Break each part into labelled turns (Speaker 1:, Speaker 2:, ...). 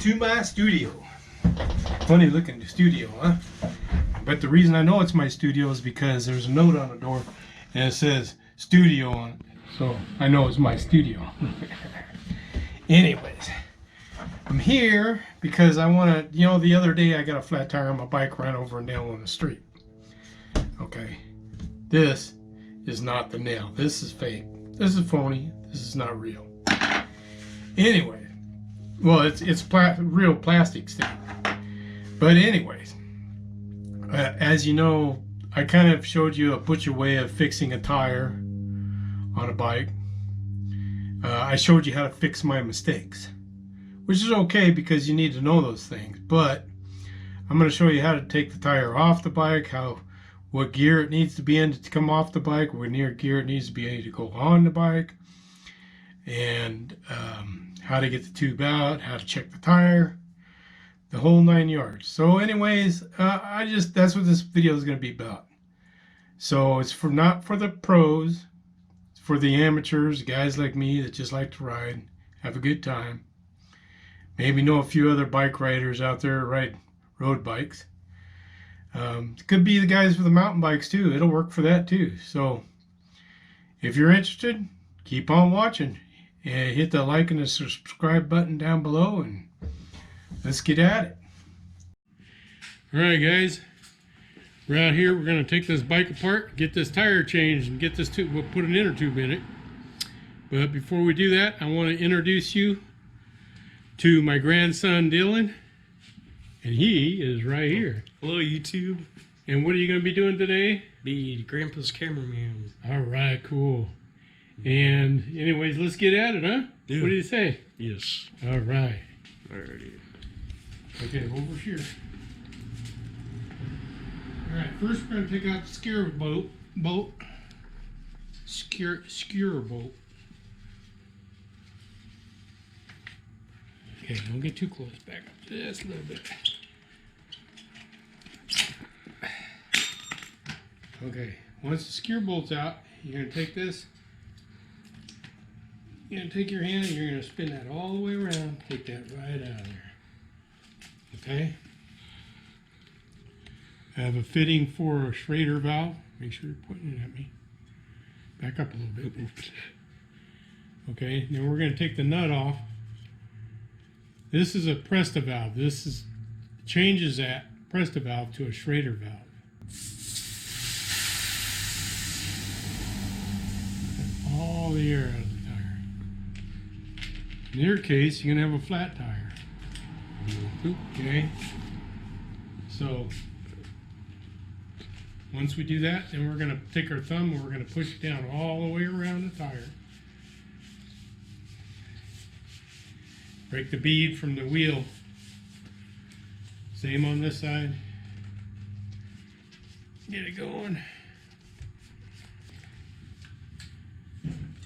Speaker 1: to my studio. Funny looking studio, huh? But the reason I know it's my studio is because there's a note on the door and it says studio on it. So I know it's my studio. Anyways, I'm here because I want to, the other day I got a flat tire on my bike, ran over a nail on the street. Okay, this is not the nail. This is fake. This is phony. This is not real. Anyway, well, it's real plastic stuff. But anyways, as you know, I kind of showed you a butcher way of fixing a tire on a bike. I showed you how to fix my mistakes, which is okay because you need to know those things. But I'm going to show you how to take the tire off the bike, what gear it needs to be in to come off the bike, what gear it needs to be in to go on the bike, and how to get the tube out, how to check the tire, the whole 9 yards. So anyways, that's what this video is going to be about. So it's not for the pros, it's for the amateurs, guys like me that just like to ride, have a good time. Maybe know a few other bike riders out there that ride road bikes. It could be the guys with the mountain bikes too. It'll work for that too. So if you're interested, keep on watching. And hit the like and the subscribe button down below, and let's get at it. All right, guys. We're out here. We're going to take this bike apart, get this tire changed, and get this tube. We'll put an inner tube in it. But before we do that, I want to introduce you to my grandson, Dylan. And he is right here.
Speaker 2: Hello, YouTube.
Speaker 1: And what are you going to be doing today?
Speaker 2: Be Grandpa's cameraman.
Speaker 1: All right, cool. And anyways, let's get at it, huh?
Speaker 2: Yeah.
Speaker 1: What do you say?
Speaker 2: Yes.
Speaker 1: All right.
Speaker 2: Alrighty.
Speaker 1: Okay, over here. All right, first we're going to take out the skewer bolt. Skewer bolt. Okay, don't get too close. Back up just a little bit. Okay, once the skewer bolt's out, you're going to take this. You're going to take your hand and you're going to spin that all the way around. Take that right out of there. Okay? I have a fitting for a Schrader valve. Make sure you're pointing it at me. Back up a little bit. Okay, now we're going to take the nut off. This is a Presta valve. This changes that Presta valve to a Schrader valve. Get all the air out of the tire. In your case, you're going to have a flat tire. Okay, so once we do that, then we're going to take our thumb and we're going to push it down all the way around the tire. Break the bead from the wheel. Same on this side. Get it going.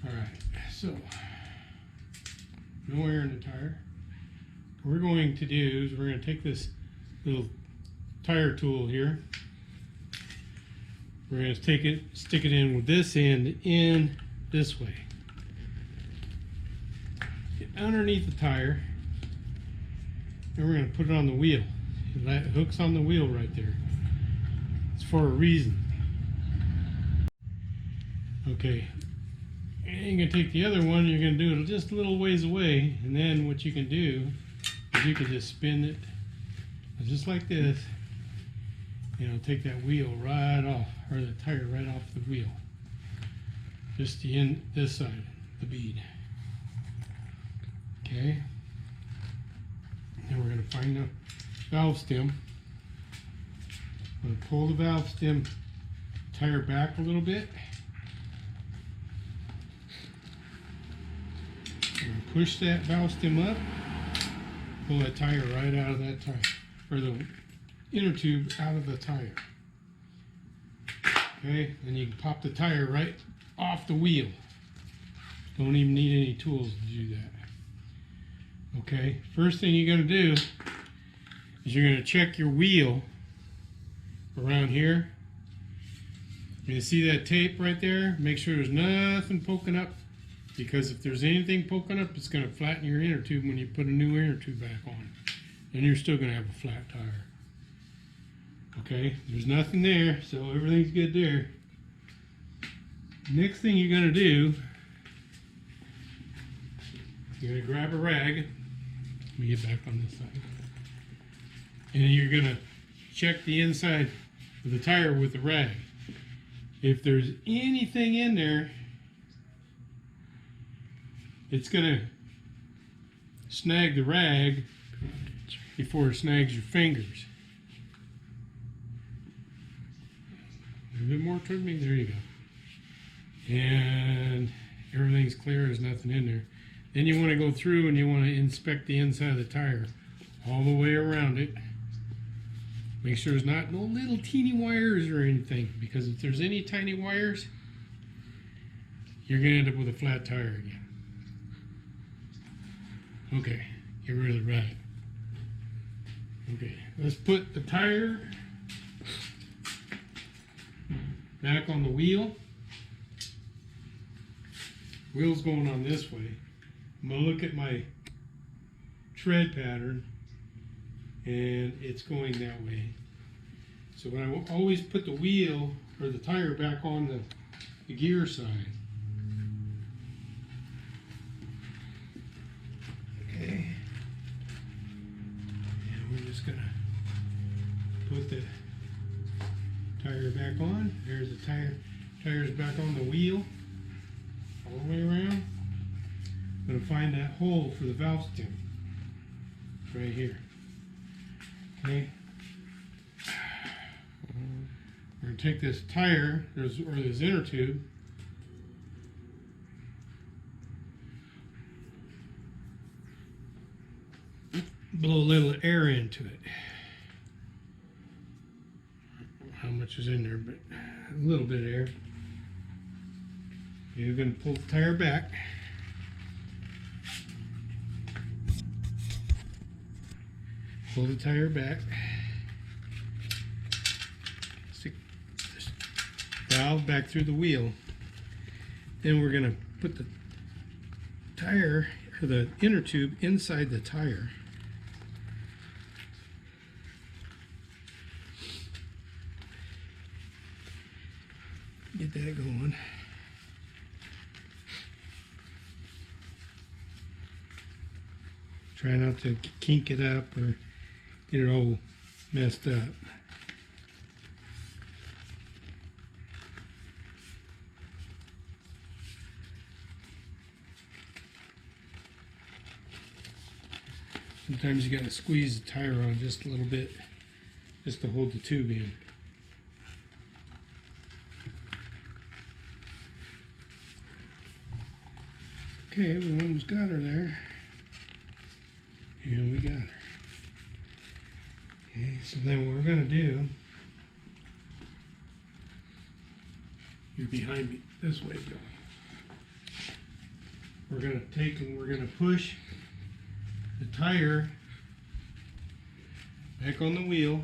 Speaker 1: Alright, so no air in the tire. What we're going to do is we're going to take this little tire tool here. We're going to take it, stick it in with this end in this way. Get underneath the tire, and we're going to put it on the wheel. It hooks on the wheel right there. It's for a reason. Okay, and you're going to take the other one, you're going to do it just a little ways away, and then what you can do is you can just spin it just like this. Take that wheel right off, or the tire right off the wheel. Just the end, this side, the bead. Okay. Then we're going to find the valve stem. I'm going to pull the valve stem tire back a little bit. I'm going to push that valve stem up. Pull that tire right out of that tire, or the inner tube out of the tire. Okay, then you can pop the tire right off the wheel. Don't even need any tools to do that. Okay, first thing you're going to do is you're going to check your wheel around here. You see that tape right there? Make sure there's nothing poking up because if there's anything poking up, it's going to flatten your inner tube when you put a new inner tube back on. And you're still going to have a flat tire. Okay, there's nothing there, so everything's good there. Next thing you're going to do, you're going to grab a rag. Let me get back on this side. And you're going to check the inside of the tire with the rag. If there's anything in there, it's going to snag the rag before it snags your fingers. A little bit more toward me. There you go. And everything's clear. There's nothing in there. Then you want to go through and you want to inspect the inside of the tire all the way around it. Make sure there's not no little teeny wires or anything, because if there's any tiny wires, you're going to end up with a flat tire again. Okay, get rid of the rag. Okay, let's put the tire back on the wheel. Wheel's going on this way. I'm going to look at my tread pattern, and it's going that way. So when I always put the wheel or the tire back on the gear side. Okay. And we're just going to put the tire back on. There's the tire's back on the wheel all the way around. I'm going to find that hole for the valve stem right here. Okay. We're going to take this tire, or this inner tube, blow a little air into it. How much is in there, but a little bit of air. You're going to pull the tire back. Pull the tire back. Stick this valve back through the wheel. Then we're going to put the tire, or the inner tube, inside the tire. Get that going. Try not to kink it up or get it all messed up. Sometimes you got to squeeze the tire on just a little bit just to hold the tube in. Okay, we almost got her there. And we got her. Okay, so then what we're going to do, you're behind me, this way, Bill. We're going to take and we're going to push the tire back on the wheel.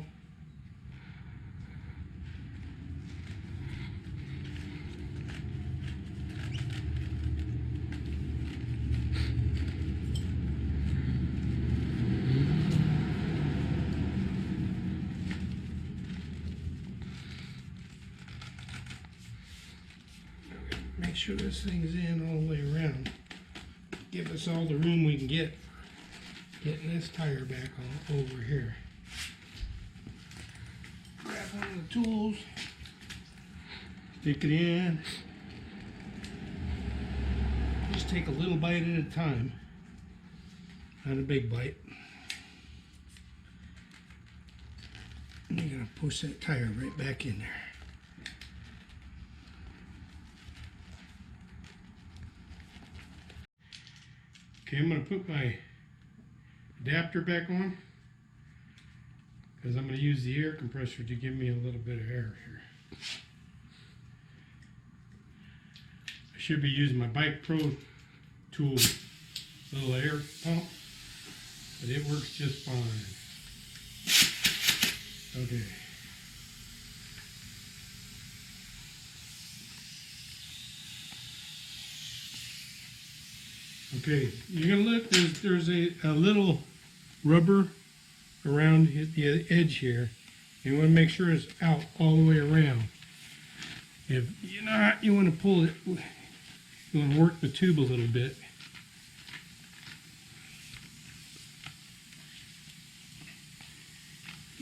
Speaker 1: Make sure this thing's in all the way around. Give us all the room we can get. Getting this tire back on over here. Grab one of the tools. Stick it in. Just take a little bite at a time. Not a big bite. And you're going to push that tire right back in there. Okay, I'm going to put my adapter back on because I'm going to use the air compressor to give me a little bit of air here. I should be using my Bike Pro tool little air pump, but it works just fine. Okay. Okay, you're gonna look. There's a little rubber around the edge here. You want to make sure it's out all the way around. If you're not, you want to pull it. You want to work the tube a little bit.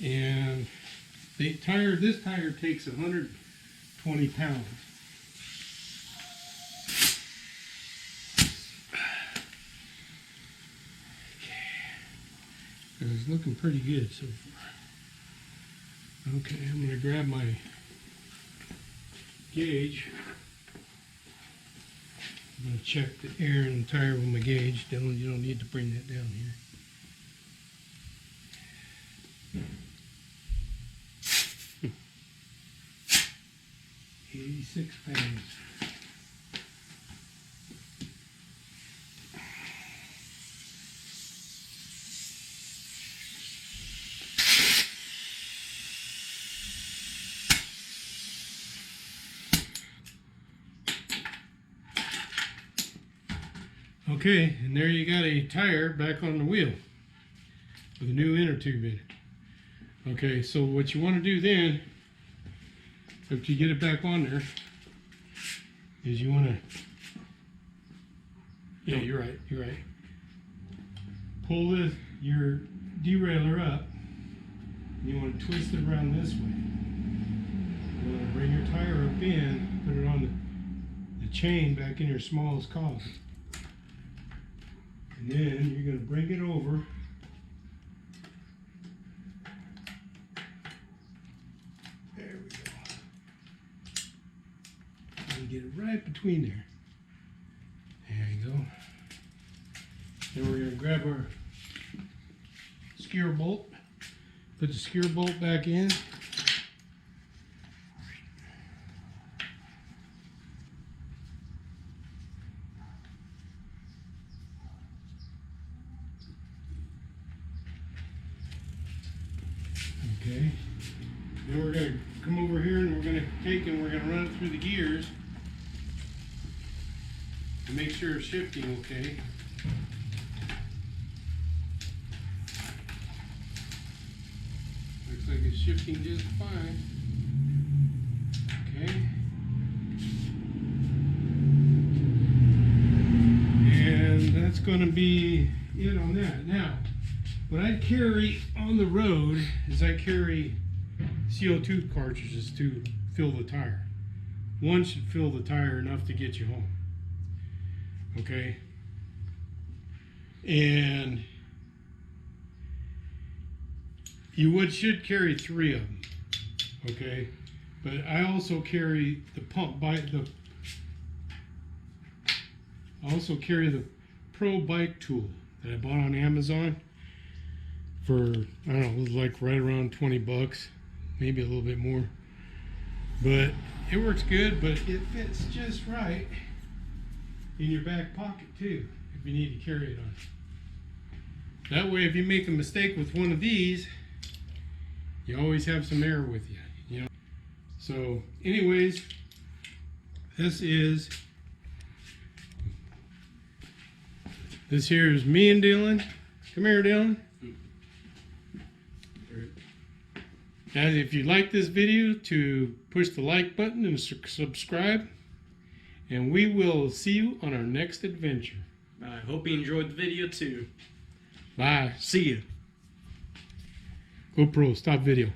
Speaker 1: And this tire takes 120 pounds. It's looking pretty good so far. Okay, I'm going to grab my gauge. I'm going to check the air in the tire with my gauge. Dylan, you don't need to bring that down here. 86 pounds. Okay, and there you got a tire back on the wheel with a new inner tube in it. Okay, so what you want to do then, after you get it back on there, is you want to, yeah, you're right. Pull your derailer up. You want to twist it around this way. You want to bring your tire up in, put it on the chain back in your smallest column. And then you're going to bring it over. There we go. And get it right between there. There you go. Then we're going to grab our skewer bolt. Put the skewer bolt back in. Okay. Then we're going to come over here and we're going to take and we're going to run it through the gears to make sure it's shifting okay. Looks like it's shifting just fine. Okay. And that's going to be it on that. Now, what I carry on the road is I carry CO2 cartridges to fill the tire. One should fill the tire enough to get you home. Okay? And you should carry 3 of them. Okay? But I also carry the I also carry the Pro Bike tool that I bought on Amazon for, I don't know, it was like right around 20 bucks, maybe a little bit more. But it works good, but it fits just right in your back pocket too, if you need to carry it on. That way, if you make a mistake with one of these, you always have some air with you, you know. So anyways, this here is me and Dylan. Come here, Dylan. And if you like this video, to push the like button and subscribe. And we will see you on our next adventure.
Speaker 2: I hope you enjoyed the video too.
Speaker 1: Bye.
Speaker 2: See you.
Speaker 1: GoPro, stop video.